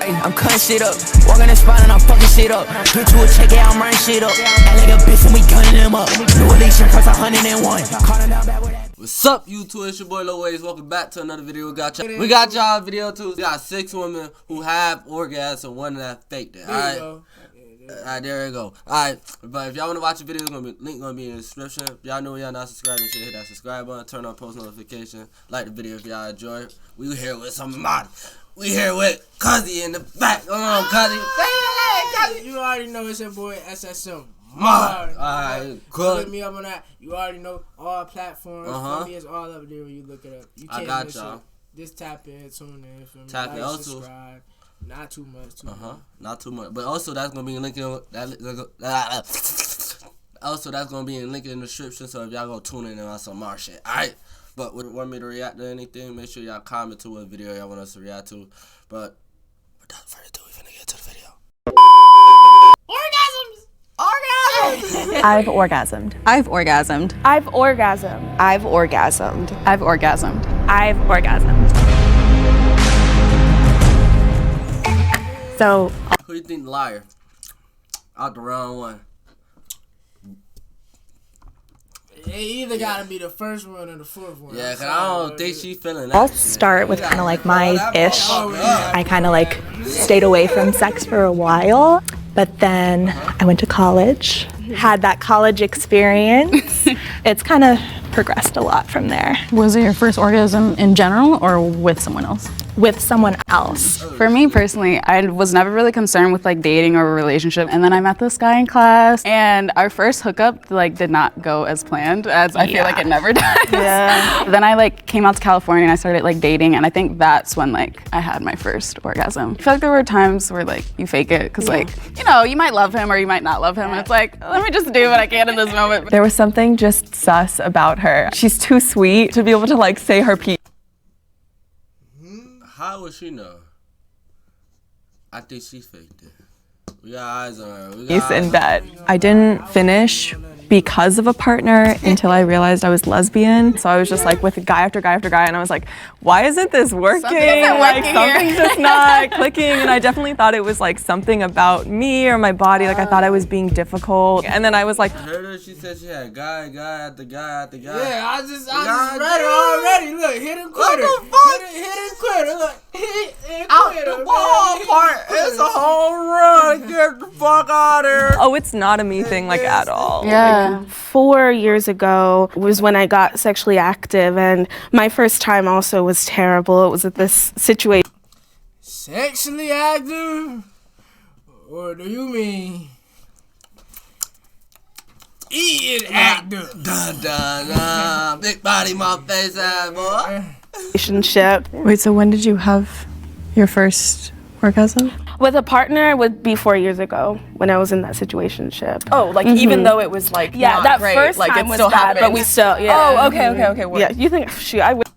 party, I'm cutting shit up. Walking the spot and I'm fucking shit up. Hit you a check, yeah, I'm running shit up. Act like a bitch and we gunning them up. New Alicia cost 101. Calling out back with that. What's up, YouTube? It's your boy Lil Ways. Welcome back to another video. We got y'all a video too. We got 6 women who have orgasms and one that faked it. Alright, there you go. Alright, but if y'all want to watch the video, link gonna be in the description. If y'all know y'all not subscribed, make sure you hit that subscribe button, turn on post notification, like the video if y'all enjoy it. We here with some mod. We here with Cuzzy in the back. Come on, Cuzzy. You already know it's your boy SSM. Alright, good. Hit me up on that. You already know all platforms. For me, it's all up there when you look it up. You can't I got y'all. Just tap in, tune in. For me. Tap in, also. Subscribe. Not too much. Not too much. But also, that's gonna be in link in also that's gonna be in link in the description. So if y'all go tune in on some more shit, alright. But want me to react to anything? Make sure y'all comment to what video y'all want us to react to. But without further ado, we're finna get to the video. I've orgasmed. I've orgasmed. I've orgasmed. I've orgasmed. I've orgasmed. I've orgasmed. So, Who you think the liar? Out the wrong one. It either gotta be the first one or the fourth one. Yeah, cause I don't think she feeling that. I'll start with kind of like my ish. I kind of like stayed away from sex for a while, but then I went to college, had that college experience. It's kind of progressed a lot from there. Was it your first orgasm in general or with someone else? With someone else. For me personally, I was never really concerned with like dating or a relationship. And then I met this guy in class and our first hookup like did not go as planned, as I feel like it never does. Yeah. Then I like came out to California and I started like dating, and I think that's when like I had my first orgasm. I feel like there were times where like you fake it because like, you know, you might love him or you might not love him. And it's like, let me just do what I can in this moment. There was something just sus about her. She's too sweet to be able to like say her piece. How would she know? I think she faked it. We got eyes on her. In bed. I didn't finish because of a partner until I realized I was lesbian. So I was just like with guy after guy after guy, and I was like, why isn't this working? Something's just not clicking. And I definitely thought it was like something about me or my body. Like I thought I was being difficult. And then I was like, I heard her, she said she had guy after guy after guy. Yeah, I just read it already. Look, hit and quitter. What the fuck? Hit and quitter. Look, hit and Out quitter. the ballpark. It's a home run. Get the fuck out of here. oh, it's not a me thing like at all. Yeah. 4 years ago was when I got sexually active, and my first time also was terrible. It was at this situation. Sexually active? Or do you mean eating active? Dun, dun, dun. Big body, my face ass, boy. Relationship. Wait, so when did you have your first orgasm? With a partner would be 4 years ago when I was in that situationship. Oh, like even though it was like not that great, first like time it was still bad, happened. but we still, Oh, okay. Word. Yeah, you think, I would.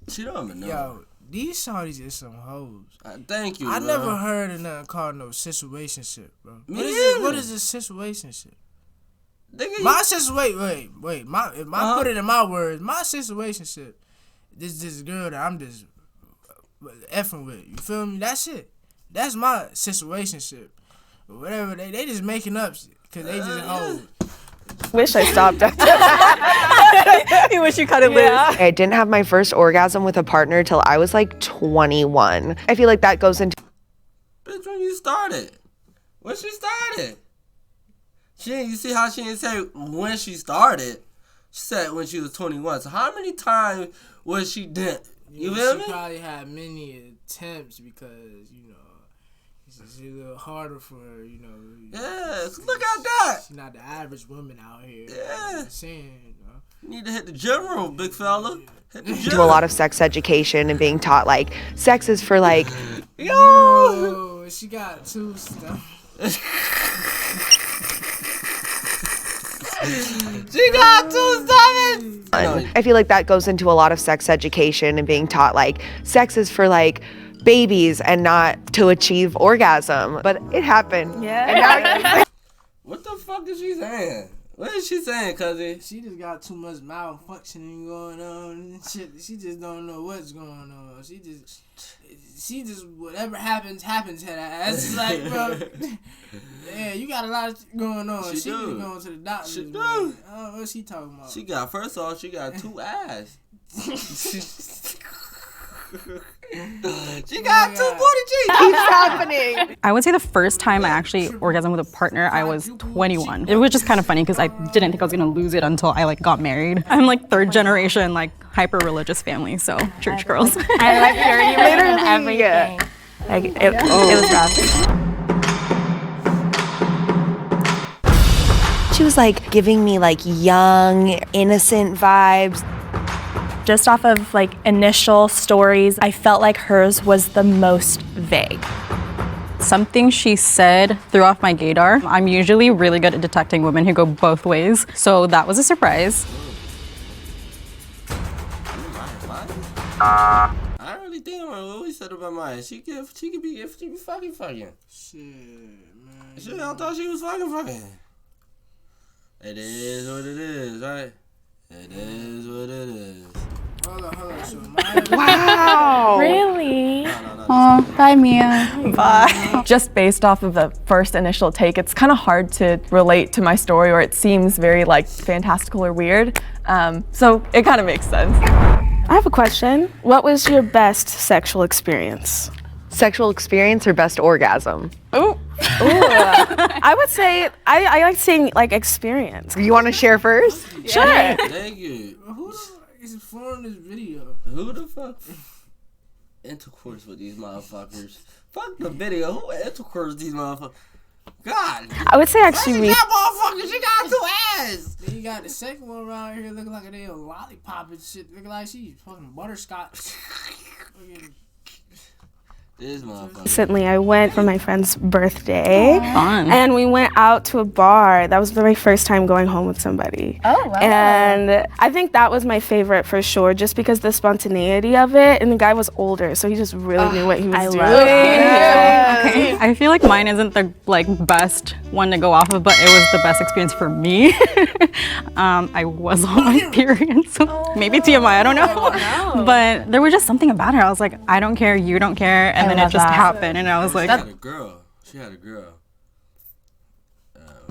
She don't even know. Yo, these shorties is some hoes. Thank you, I bro. never heard of nothing called no situationship, bro. What is a situationship? My situation, wait. If I put it in my words, my situationship, this girl that I'm just effing with. You feel me? That's it. That's my situationship. Whatever, they just making up shit because they just hoes. Wish I stopped after You wish you cut it loose. I didn't have my first orgasm with a partner till I was like 21. I feel like that goes into Bitch, when you started. When she started. You see how she didn't say when she started. She said when she was 21. So how many times was she dead? You feel me? She probably had many attempts because, you know, it's a little harder for her, you know. Yeah, look at that. She's not the average woman out here. Yeah. I'm saying, you know. You need to hit the general, big fella. Hit the a general. lot of sex education and being taught like sex is for like Yo, she got 2 stuff. She got 2 stomachs. I feel like that goes into a lot of sex education and being taught like sex is for like babies and not to achieve orgasm, but it happened. Yeah. What the fuck is she saying? What is she saying, cousin? She just got too much malfunctioning going on and shit. She just don't know what's going on. She just whatever happens to that. It's like, bro, yeah, you got a lot going on. She be going to the doctor. She do. I don't know what she talking about. She got, first off, she got 2 ass. She got 2 booty cheeks. Keeps happening. I would say the first time I actually orgasmed with a partner, I was 21. It was just kind of funny because I didn't think I was gonna lose it until I like got married. I'm like 3rd generation, like hyper religious family, so church girls. I like purity and everything. Like it was rough. She was like giving me like young, innocent vibes. Just off of like initial stories, I felt like hers was the most vague. Something she said threw off my gaydar. I'm usually really good at detecting women who go both ways, so that was a surprise. I don't really think about what we said about mine. She could be fucking. Shit, man. Shit, I thought she was fucking. It is what it is, right? It is what it is. Hold on. So Maya, Wow. Really? Oh, bye, Mia. Bye. Just based off of the first initial take, it's kind of hard to relate to my story, or it seems very like fantastical or weird. So it kind of makes sense. I have a question. What was your best sexual experience? Sexual experience or best orgasm? Ooh. I would say I like saying like experience. You want to share first? Sure. Thank you. who the fuck is filming this video? Who the fuck intercourse with these motherfuckers? Fuck the video. Who intercourse with these motherfuckers? God. I would say actually That motherfucker, she got 2 ass. Then you got the second one around here looking like a damn lollipop and shit. Looking like she's fucking butterscotch. This motherfucker. recently I went for my friend's birthday. Fun. And we went out to a bar. That was my first time going home with somebody. Oh, wow. And I think that was my favorite for sure, just because the spontaneity of it. And the guy was older, so he just really knew what he was doing. Okay. I feel like mine isn't the like best one to go off of, but it was the best experience for me. I was on my period, so maybe TMI, I don't know. But there was just something about her. I was like, I don't care, you don't care, and then it just happened, and I was like, She had a girl.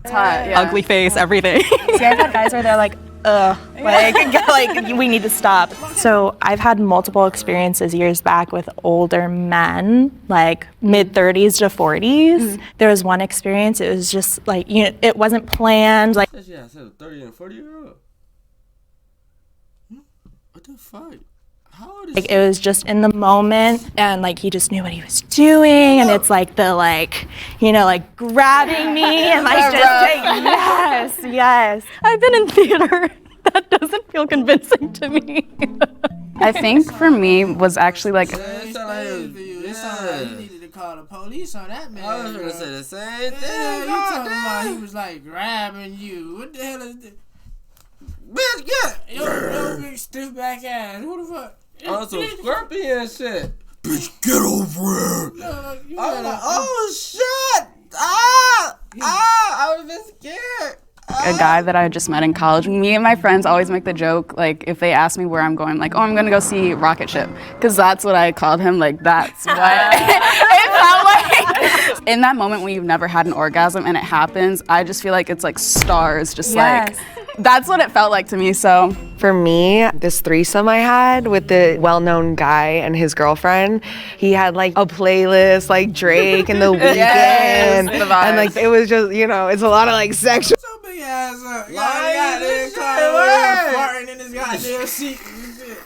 ugly face, everything. See, I've had guys where they're like, ugh, like we need to stop. So I've had multiple experiences years back with older men, like mid-30s to 40s. There was one experience, it was just like, you know, it wasn't planned. Like, Yeah, I said a 30 and 40-year-old. What the fuck? How old is it was just in the moment, and like he just knew what he was doing, and it's like the like, you know, like grabbing me and like just yes. I've been in theater. That doesn't feel convincing to me. I think for me was actually like, It sounded like you needed to call the police on that man. I was gonna say the same thing. Yeah, you talking about he was like grabbing you. What the hell is this? Bitch, get Yo, big stiff back ass. Who the fuck? on some scorpion shit. Bitch, get over here. I was like, oh shit! I was been scared. a guy that I just met in college. Me and my friends always make the joke, like, if they ask me where I'm going, like, oh, I'm gonna go see Rocket Ship, because that's what I called him. Like, that's what it felt like. In that moment when you've never had an orgasm and it happens, I just feel like it's like stars, just like, that's what it felt like to me. So for me, this threesome I had with the well-known guy and his girlfriend, he had like a playlist like Drake and The Weeknd, Yes, the vibes. and like it was just, you know, it's a lot of like sexual. So big ass up. Lying Goddamn and car shit, farting in his goddamn seat and shit.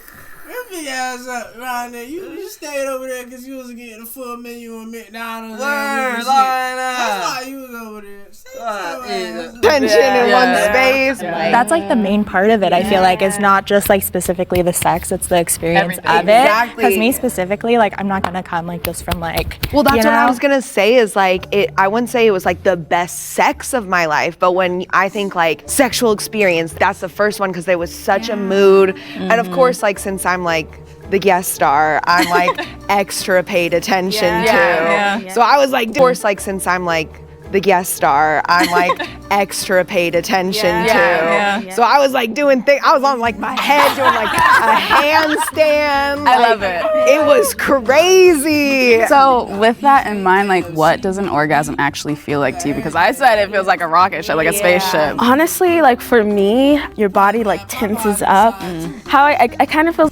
Your big ass up around there. You stayed over there because you was getting a full menu on McDonald's. Word, and shit. lying That's up. why you was over there. Stay your ass up. Tension in one space. That's like the main part of it, I feel like. It's not just like specifically the sex, it's the experience of it. Exactly. Because me specifically, like, I'm not gonna come like just from like, Well, that's you what I know? was gonna say is like I wouldn't say it was like the best sex of my life, but when I think like sexual experience, that's the first one because there was such a mood. And of course, like since I'm like the guest star, I'm like extra paid attention to. So I was like, of course, like since I'm like the guest star, I'm like extra paid attention to. Yeah. So I was like doing things, I was on like my head doing like a handstand. I love it. It was crazy. So with that in mind, like what does an orgasm actually feel like to you? Because I said it feels like a rocket ship, like a spaceship. Honestly, like for me, your body like tenses up. How I kind of feel.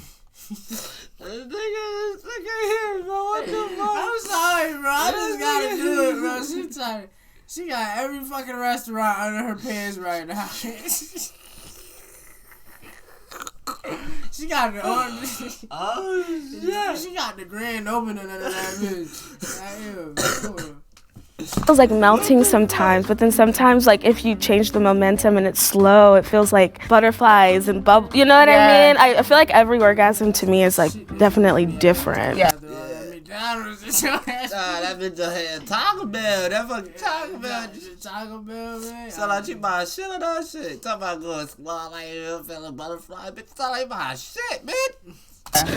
I'm sorry, bro. I just gotta do it, bro. She tired. She got every fucking restaurant under her pants right now. She got the she got the grand opening under that bitch. It feels like melting sometimes, but then sometimes like if you change the momentum and it's slow, it feels like butterflies and bubble. You know what I mean? I feel like every orgasm to me is like definitely different. Yeah. That bitch had Taco Bell. That fucking Taco Bell. Taco Bell, man. Sound like she buy shit of that shit. Talk about going squat like a feeling butterfly. Bitch, sound like buy shit, bitch.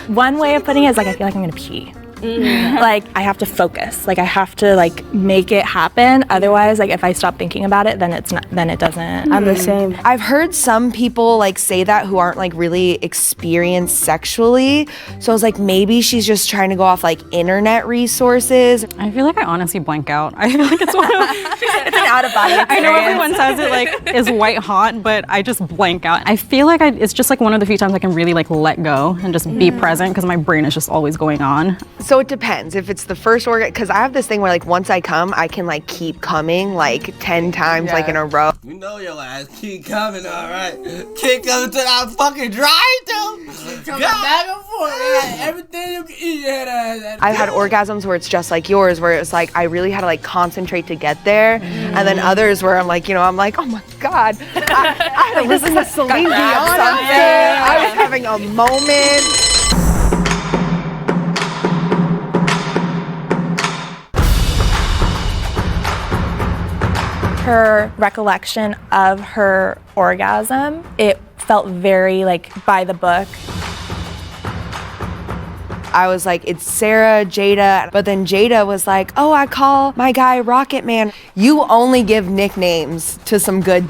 One way of putting it is like I feel like I'm gonna pee. Like I have to focus. Like I have to like make it happen. Otherwise, like if I stop thinking about it, then it's not. Then it doesn't. I'm the same. I've heard some people like say that who aren't like really experienced sexually. So I was like, maybe she's just trying to go off like internet resources. I feel like I honestly blank out. I feel like it's one of It's an out of body experience. I know everyone says it like is white hot, but I just blank out. I feel like it's just like one of the few times I can really like let go and just be present because my brain is just always going on. So it depends. If it's the first orgasm, because I have this thing where like once I come, I can like keep coming like 10 times like in a row. You know your ass keep coming, all right? Keep coming to that fucking drive-thru. Coming back and forth. Everything you can eat, you had ass. I've had orgasms where it's just like yours, where it's like I really had to like concentrate to get there, and then others where I'm like, I'm like, oh my god, I had to listen to Celine Dion up there. I was having a moment. Her recollection of her orgasm, it felt very like by the book. I was like, it's Sarah, Jada, but then Jada was like, oh, I call my guy Rocket Man. You only give nicknames to some good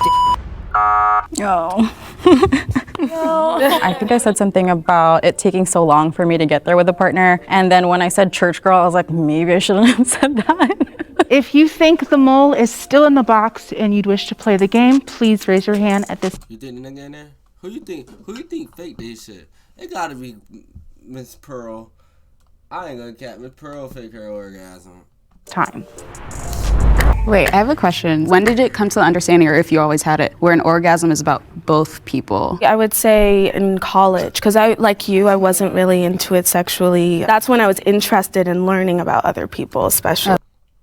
Oh. I think I said something about it taking so long for me to get there with a partner. And then when I said church girl, I was like, maybe I shouldn't have said that. If you think the mole is still in the box and you'd wish to play the game, please raise your hand at this. You think the nigga in there? Who you think faked this shit? It gotta be Miss Pearl. I ain't gonna cap. Miss Pearl fake her orgasm. Time. Wait, I have a question. When did it come to the understanding, or if you always had it, where an orgasm is about both people? I would say in college, because I, like you, I wasn't really into it sexually. That's when I was interested in learning about other people, especially.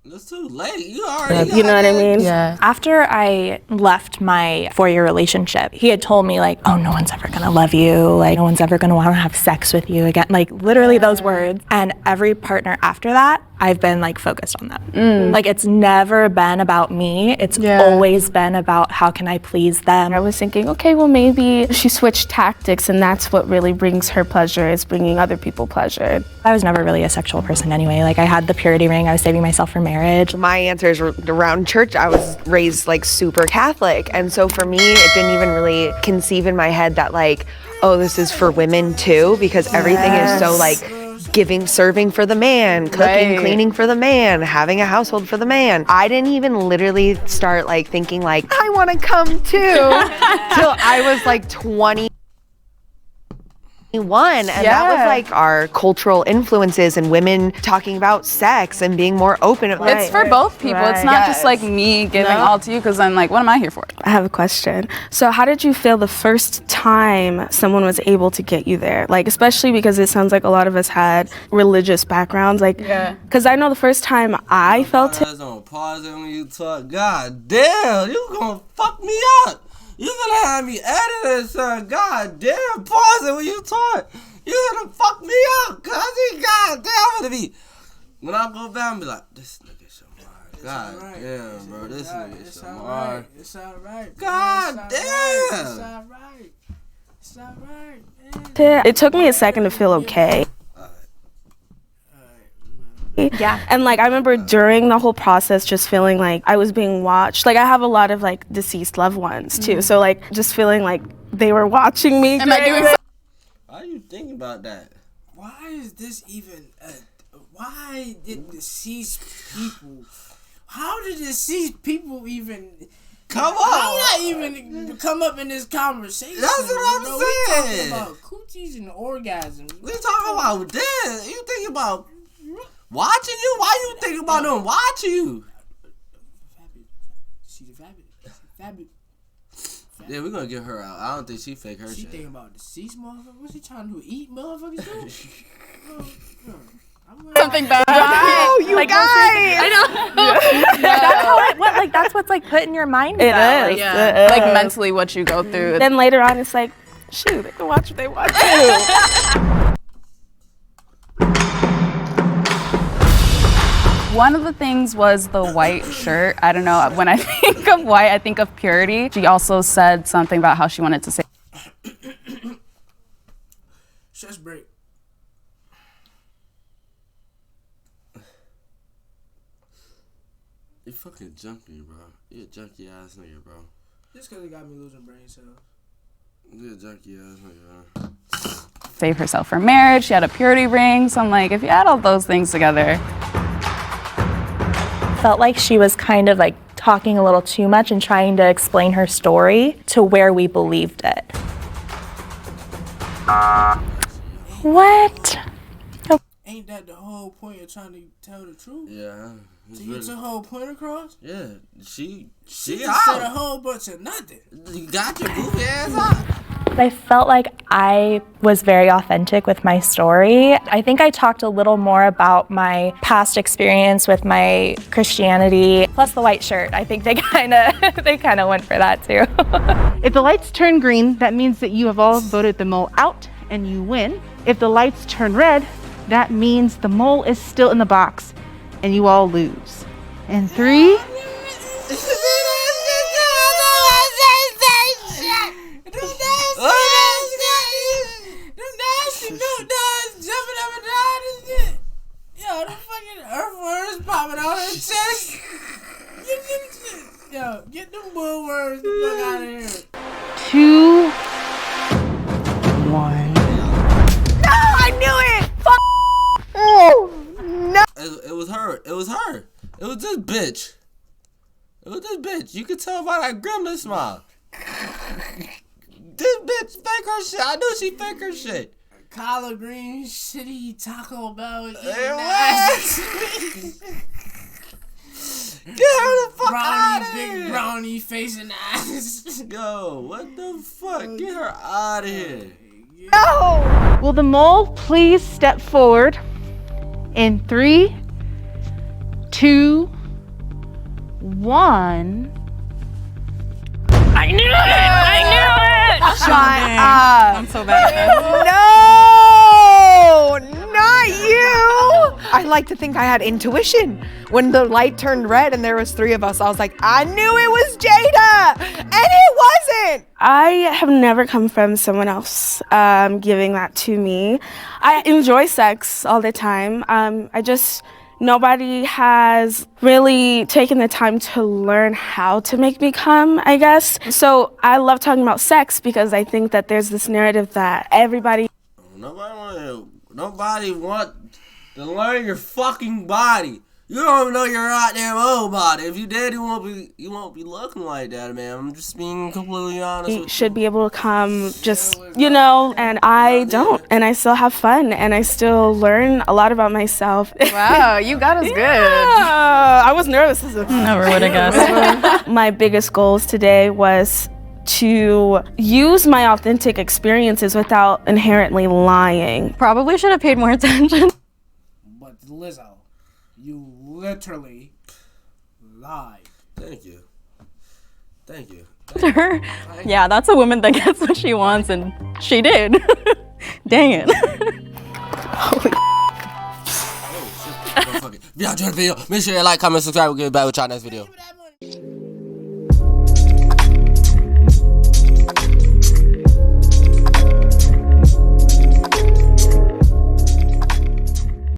It's too late. You already. You know what I mean? Yeah. After I left my 4-year relationship, he had told me like, oh, no one's ever gonna love you. Like, no one's ever gonna wanna have sex with you again. Like, literally those words. And every partner after that, I've been like focused on them. Like, it's never been about me. It's always been about how can I please them. I was thinking, okay, well, maybe she switched tactics and that's what really brings her pleasure, is bringing other people pleasure. I was never really a sexual person anyway. Like, I had the purity ring. I was saving myself for marriage. My answers were around church. I was raised like super Catholic. And so for me, it didn't even really conceive in my head that like, oh, this is for women too, because everything is so like serving for the man, cooking, cleaning for the man, having a household for the man. I didn't even literally start like thinking like, I want to come too, till I was like 21, and that was like our cultural influences and women talking about sex and being more open. It's for both people. It's not just like me giving all to you, because I'm like, what am I here for? I have a question. So how did you feel the first time someone was able to get you there? Like, especially because it sounds like a lot of us had religious backgrounds. Like, because I know the first time I felt it. Pause it when you talk. God damn, you gonna fuck me up. You gonna have me edited, son. God damn, pause it when you talk. You gonna fuck me up, cuz God damn, I'm gonna be. When I go back, I'm be like, this nigga so hard. God damn, bro, this nigga so hard. It's alright. God damn. It's alright. It's alright. It took me a second to feel okay. Yeah. And like I remember during the whole process just feeling like I was being watched. Like I have a lot of like deceased loved ones too. So like just feeling like they were watching me. Am I doing so? Why are you thinking about that? Why is this even why did deceased people how did deceased people even come on? How not even come up in this conversation? That's what I'm saying. We talking about coochies and orgasms. We talking about this. You thinking about watching you? Why you thinking about them watching you? She's a fabulous. Yeah, we're gonna get her out. I don't think she fake her shit. She thinking about deceased motherfuckers. What's she trying to eat motherfuckers too? Something bad. Oh, you like, guys! I know. That's how it went. Like that's what's like put in your mind. It about. is. Like, Yeah. Like mentally what you go through. Then later on it's like, shoot, they can watch what they want too. One of the things was the white shirt. I don't know. When I think of white, I think of purity. She also said something about how she wanted to say. Stress break. You fucking junkie, bro. You a junkie ass nigga, bro. Just because it got me losing brain cells. You a junkie ass nigga, bro. Save herself for marriage. She had a purity ring. So I'm like, if you add all those things together. Felt like she was kind of like talking a little too much and trying to explain her story to where we believed it. What? Ain't that the whole point of trying to tell the truth? Yeah. To get your whole point across? Yeah. She just said a whole bunch of nothing. You got your goofy ass out. I felt like I was very authentic with my story. I think I talked a little more about my past experience with my Christianity, plus the white shirt. I think they kind of went for that too. If the lights turn green, that means that you have all voted the mole out and you win. If the lights turn red, that means the mole is still in the box and you all lose. And 3, Yo, the fucking earthworms popping out her chest. Yo, get them bullworms the fuck out of here. 2, 1. No, I knew it! Fuck! Oh, no! It was her. It was her. It was this bitch. It was this bitch. You could tell by that gremlin smile. This bitch fake her shit. I knew she fake her shit. Collard green, shitty Taco Bell. Get her the fuck out of here. Big brownie facing ass. Yo, what the fuck? Get her out of here. No! Will the mole please step forward in 3, 2, 1. I knew it! I knew it! Shut up! I'm so bad at this. No! Not you! I like to think I had intuition. When the light turned red and there was 3 of us, I was like, I knew it was Jada! And it wasn't! I have never come from someone else giving that to me. I enjoy sex all the time. Nobody has really taken the time to learn how to make me come, I guess. So I love talking about sex because I think that there's this narrative that everybody... Nobody want to learn your fucking body. You don't even know your goddamn own body. If you did, you won't be looking like that, man. I'm just being completely honest with you. should be able to come just, and I don't. And I still have fun and I still learn a lot about myself. Wow, you got us good. Yeah, I was nervous. Never would have guessed. My biggest goals today was to use my authentic experiences without inherently lying. Probably should have paid more attention. But Lizzo, you literally lied. Thank you. Her. Yeah, that's a woman that gets what she wants, and she did. Dang it. If y'all enjoyed the video, make sure you like, comment, subscribe. We'll get back with y'all next video.